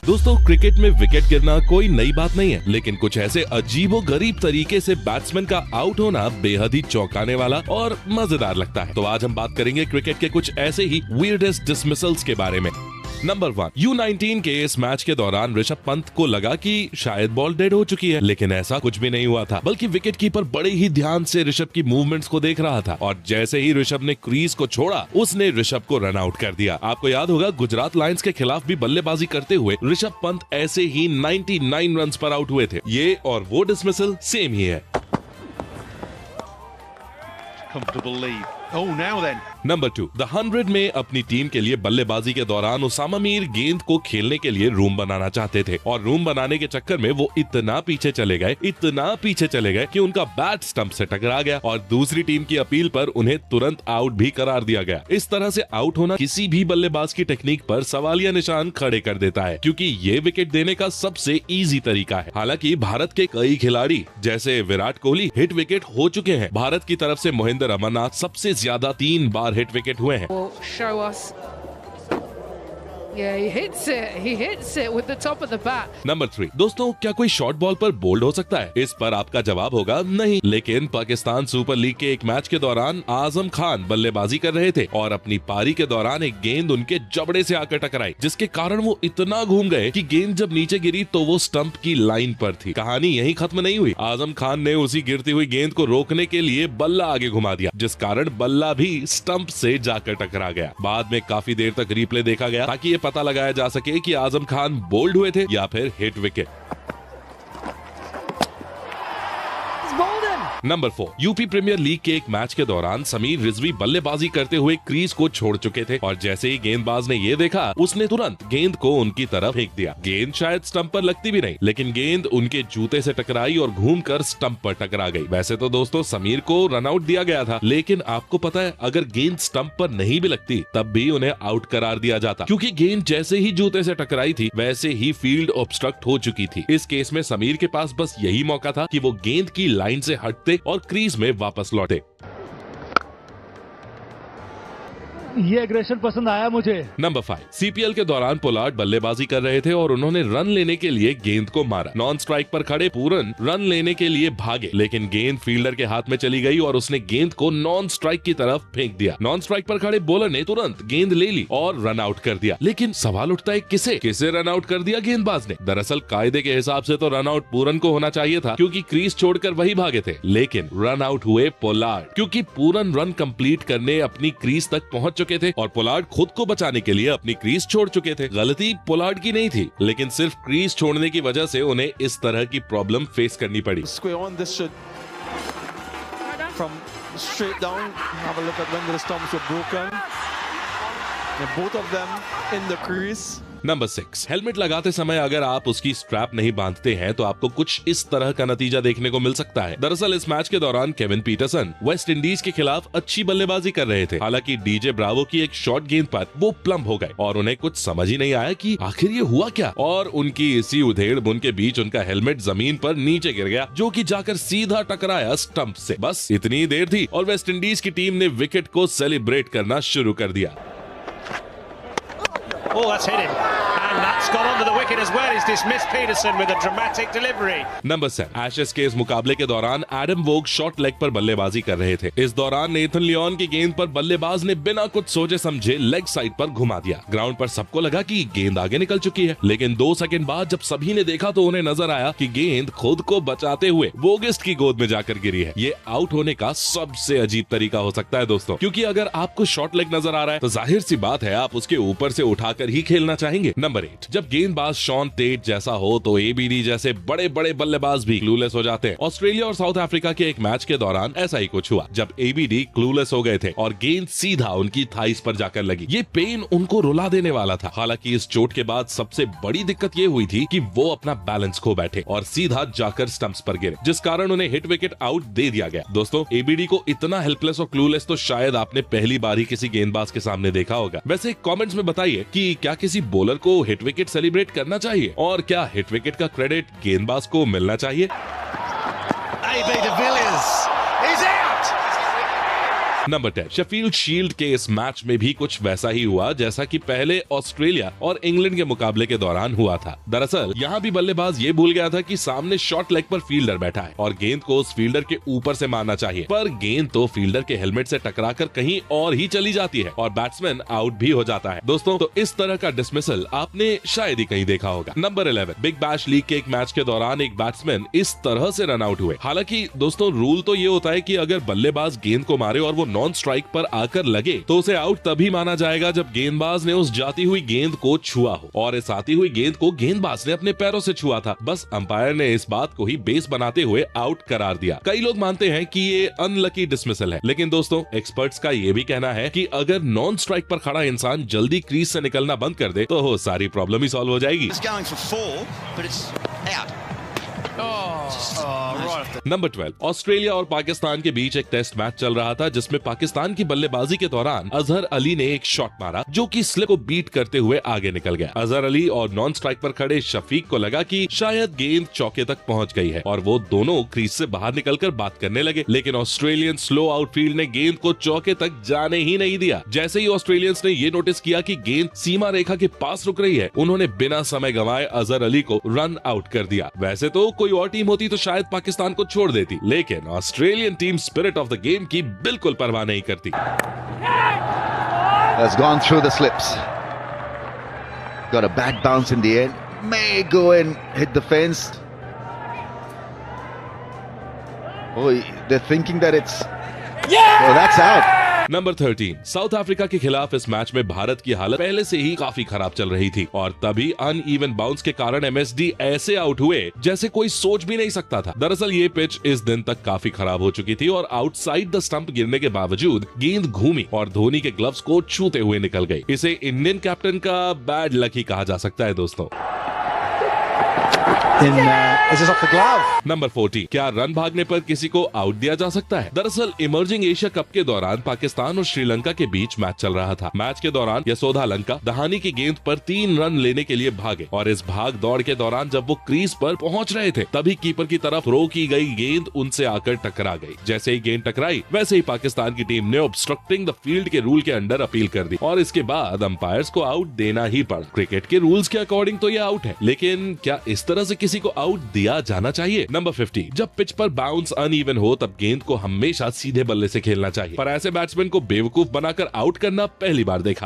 दोस्तों, क्रिकेट में विकेट गिरना कोई नई बात नहीं है, लेकिन कुछ ऐसे अजीबोगरीब तरीके से बैट्समैन का आउट होना बेहद ही चौंकाने वाला और मजेदार लगता है। तो आज हम बात करेंगे क्रिकेट के कुछ ऐसे ही वियर्डेस्ट डिसमिसल्स के बारे में। नंबर 1, U19 के इस मैच के दौरान ऋषभ पंत को लगा कि शायद बॉल डेड हो चुकी है, लेकिन ऐसा कुछ भी नहीं हुआ था, बल्कि विकेट कीपर बड़े ही ध्यान से ऋषभ की मूवमेंट्स को देख रहा था और जैसे ही ऋषभ ने क्रीज को छोड़ा, उसने ऋषभ को रन आउट कर दिया। आपको याद होगा, गुजरात लायंस के खिलाफ भी बल्लेबाजी करते हुए ऋषभ पंत ऐसे ही 99 रन पर आउट हुए थे। ये और वो डिसमिसल सेम ही है। नंबर 2, द 100 में अपनी टीम के लिए बल्लेबाजी के दौरान उसामा मीर गेंद को खेलने के लिए रूम बनाना चाहते थे और रूम बनाने के चक्कर में वो इतना पीछे चले गए कि उनका बैट स्टंप से टकरा गया और दूसरी टीम की अपील पर उन्हें तुरंत आउट भी करार दिया गया। इस तरह से आउट होना किसी भी बल्लेबाज की टेक्निक पर सवालिया निशान खड़े कर देता है, क्योंकि ये विकेट देने का सबसे इजी तरीका है। हालांकि भारत के कई खिलाड़ी जैसे विराट कोहली हिट विकेट हो चुके हैं। भारत की तरफ से मोहिंदर अमरनाथ सबसे ज्यादा 3 बार हिट विकेट हुए हैं। नंबर 3, दोस्तों, क्या कोई शॉर्ट बॉल पर बोल्ड हो सकता है? इस पर आपका जवाब होगा नहीं, लेकिन पाकिस्तान सुपर लीग के एक मैच के दौरान आजम खान बल्लेबाजी कर रहे थे और अपनी पारी के दौरान एक गेंद उनके जबड़े से आकर टकराई, जिसके कारण वो इतना घूम गए कि गेंद जब नीचे गिरी तो वो स्टंप की लाइन पर थी। कहानी यहीं खत्म नहीं हुई। आजम खान ने उसी गिरती हुई गेंद को रोकने के लिए बल्ला आगे घुमा दिया, जिस कारण बल्ला भी स्टंप से जाकर टकरा गया। बाद में काफी देर तक रिप्ले देखा गया ताकि ये पता लगाया जा सके कि आजम खान बोल्ड हुए थे या फिर hit wicket. Number 4, UP premier league के एक मैच के दौरान समीर रिजवी बल्लेबाजी करते हुए क्रीज को छोड़ चुके थे और जैसे ही गेंदबाज ने ये देखा, उसने तुरंत गेंद को उनकी तरफ फेंक दिया। गेंद शायद स्टंप पर लगती भी नहीं, लेकिन गेंद उनके जूते से टकराई और घूमकर स्टंप पर टकरा गई। वैसे तो दोस्तों समीर को रन आउट दिया गया था, लेकिन आपको पता है, अगर गेंद स्टंप पर नहीं भी लगती तब भी उन्हें आउट करार दिया जाता, क्योंकि गेंद जैसे ही जूते से टकराई थी वैसे ही फील्ड ऑब्स्ट्रक्ट हो चुकी थी। इस केस में समीर के पास बस यही मौका था कि वो गेंद की लाइन से हटते और क्रीज में वापस लौटे। ये एग्रेशन पसंद आया मुझे। नंबर 5, सीपीएल के दौरान पोलार्ड बल्लेबाजी कर रहे थे और उन्होंने रन लेने के लिए गेंद को मारा। नॉन स्ट्राइक पर खड़े पूरन रन लेने के लिए भागे, लेकिन गेंद फील्डर के हाथ में चली गई और उसने गेंद को नॉन स्ट्राइक की तरफ फेंक दिया। नॉन स्ट्राइक पर खड़े बॉलर ने तुरंत गेंद ले ली और रन आउट कर दिया। लेकिन सवाल उठता है, किसे रन आउट कर दिया गेंदबाज ने? दरअसल कायदे के हिसाब से तो रन आउट पूरन को होना चाहिए था, क्योंकि क्रीज छोड़कर वही भागे थे, लेकिन रन आउट हुए पोलार्ड, क्योंकि पूरन रन कंप्लीट करने अपनी क्रीज तक पहुंच चुके थे और पोलार्ड खुद को बचाने के लिए अपनी क्रीज छोड़ चुके थे। गलती पोलार्ड की नहीं थी, लेकिन सिर्फ क्रीज छोड़ने की वजह से उन्हें इस तरह की प्रॉब्लम फेस करनी पड़ी। नंबर 6, हेलमेट लगाते समय अगर आप उसकी स्ट्रैप नहीं बांधते हैं तो आपको कुछ इस तरह का नतीजा देखने को मिल सकता है। दरअसल इस मैच के दौरान केविन पीटरसन वेस्ट इंडीज के खिलाफ अच्छी बल्लेबाजी कर रहे थे। हालांकि डीजे ब्रावो की एक शॉर्ट गेंद पर वो प्लम्ब हो गए और उन्हें कुछ समझ ही नहीं आया कि आखिर ये हुआ क्या, और उनकी इसी उधेड़-बुन के बीच उनका हेलमेट जमीन पर नीचे गिर गया, जो कि जाकर सीधा टकराया स्टंप से। बस इतनी ही देर थी और वेस्ट इंडीज की टीम ने विकेट को सेलिब्रेट करना शुरू कर दिया। Oh, that's hit him. And that's gone onto the wicket as well. He's dismissed Peterson with a dramatic delivery. Number 7, Ashes के इस मुकाबले के दौरान एडम वोग शॉर्ट लेग पर बल्लेबाजी कर रहे थे। इस दौरान नेथन लियोन की गेंद पर बल्लेबाज ने बिना कुछ सोचे समझे लेग साइड पर घुमा दिया। ग्राउंड पर सबको लगा कि गेंद आगे निकल चुकी है, लेकिन 2 सेकंड बाद जब सभी ने देखा तो उन्हें नजर आया कि गेंद खुद को बचाते हुए वोगिस्ट की गोद में जाकर गिरी है। ये आउट होने का सबसे अजीब तरीका हो सकता है दोस्तों, क्योंकि अगर आपको शॉर्ट लेग नजर आ रहा है तो जाहिर सी बात है आप उसके ऊपर से उठाकर ही खेलना चाहेंगे। नंबर 8, जब गेंदबाज शॉन टेट जैसा हो तो एबीडी जैसे बड़े बड़े बल्लेबाज भी क्लूलेस हो जाते हैं। ऑस्ट्रेलिया और साउथ अफ्रीका के एक मैच के दौरान ऐसा ही कुछ हुआ, जब एबीडी क्लूलेस हो गए थे और गेंद सीधा उनकी थाइस पर जाकर लगी। ये पेन उनको रुला देने वाला था। हालांकि इस चोट के बाद सबसे बड़ी दिक्कत ये हुई थी कि वो अपना बैलेंस खो बैठे और सीधा जाकर स्टंप्स पर गिरे, जिस कारण उन्हें हिट विकेट आउट दे दिया गया। दोस्तों, एबीडी को इतना हेल्पलेस और क्लूलेस तो शायद आपने पहली बार ही किसी गेंदबाज के सामने देखा होगा। वैसे कमेंट्स में बताइए कि क्या किसी बॉलर को हिट विकेट सेलिब्रेट करना चाहिए और क्या हिट विकेट का क्रेडिट गेंदबाज को मिलना चाहिए? AB de Villiers is out. Number 10 Sheffield shield के इस मैच में भी कुछ वैसा ही हुआ जैसा कि पहले ऑस्ट्रेलिया और इंग्लैंड के मुकाबले के दौरान हुआ था। दरअसल यहाँ भी बल्लेबाज ये भूल गया था कि सामने शॉर्ट लेग पर फील्डर बैठा है और गेंद को उस फील्डर के ऊपर से मारना चाहिए, पर गेंद तो फील्डर के हेलमेट से टकराकर कहीं और ही चली जाती है और बैट्समैन आउट भी हो जाता है। दोस्तों, तो इस तरह का डिसमिसल आपने शायद ही कहीं देखा होगा। नंबर 11 बिग बैश लीग के एक मैच के दौरान एक बैट्समैन इस तरह से रन आउट हुए। हालांकि दोस्तों, रूल तो ये होता है कि अगर बल्लेबाज गेंद को मारे और वो नॉन स्ट्राइक पर आकर लगे तो उसे आउट तभी माना जाएगा जब गेंदबाज ने उस जाती हुई गेंद को छुआ हो, और इस आती हुई गेंद को गेंदबाज ने अपने पैरों से छुआ था। बस अंपायर ने इस बात को ही बेस बनाते हुए आउट करार दिया। कई लोग मानते हैं कि ये अनलकी डिसमिसल है, लेकिन दोस्तों, एक्सपर्ट्स का ये भी कहना है कि अगर नॉन स्ट्राइक पर खड़ा इंसान जल्दी क्रीज से निकलना बंद कर दे तो सारी प्रॉब्लम ही सॉल्व हो जाएगी। नंबर 12 ऑस्ट्रेलिया और पाकिस्तान के बीच एक टेस्ट मैच चल रहा था जिसमें पाकिस्तान की बल्लेबाजी के दौरान अजहर अली ने एक शॉट मारा जो कि स्लिप को बीट करते हुए आगे निकल गया। अजहर अली और नॉन स्ट्राइक पर खड़े शफीक को लगा कि शायद गेंद चौके तक पहुंच गई है और वो दोनों क्रीज से बाहर निकलकर बात करने लगे, लेकिन ऑस्ट्रेलियन स्लो आउटफील्ड ने गेंद को चौके तक जाने ही नहीं दिया। जैसे ही ऑस्ट्रेलियंस ने ये नोटिस किया कि गेंद सीमा रेखा के पास रुक रही है, उन्होंने बिना समय गंवाए अजहर अली को रन आउट कर दिया। वैसे तो कोई और टीम होती तो शायद पाकिस्तान को छोड़ देती, लेकिन Australian team spirit of the game की बिल्कुल परवाह नहीं करती। Has gone through the slips. Got a bad bounce in the end. May go and hit the fence. Oh, they're thinking that it's... Oh, that's out. Number 13 south Africa के खिलाफ इस match में भारत की हालत पहले से ही काफी खराब चल रही थी और तभी अनइवन बाउंस के कारण एमएसडी ऐसे आउट हुए जैसे कोई सोच भी नहीं सकता था। दरअसल ये पिच इस दिन तक काफी खराब हो चुकी थी और आउटसाइड द स्टंप गिरने के बावजूद गेंद घूमी और धोनी के ग्लव्स को छूते हुए निकल गई। इसे इंडियन कैप्टन का बैड लक ही कहा जा सकता है। दोस्तों, नंबर 40 क्या रन भागने पर किसी को आउट दिया जा सकता है? दरअसल इमर्जिंग एशिया कप के दौरान पाकिस्तान और श्रीलंका के बीच मैच चल रहा था। मैच के दौरान यशोधा लंका दहानी की गेंद पर 3 रन लेने के लिए भागे और इस भाग दौड़ के दौरान जब वो क्रीज पर पहुंच रहे थे तभी कीपर की तरफ थ्रो की गई गेंद उनसे आकर टकरा गई। जैसे ही गेंद टकराई वैसे ही पाकिस्तान की टीम ने ऑब्स्ट्रक्टिंग द फील्ड के रूल के अंडर अपील कर दी और इसके बाद अंपायर्स को आउट देना ही पड़ा। क्रिकेट के रूल्स के अकॉर्डिंग तो ये आउट है, लेकिन क्या इस तरह से किसी को आउट दिया जाना चाहिए? नंबर 50 जब पिच पर बाउंस अनइवन हो तब गेंद को हमेशा सीधे बल्ले से खेलना चाहिए, पर ऐसे बैट्समैन को बेवकूफ बनाकर आउट करना पहली बार देखा।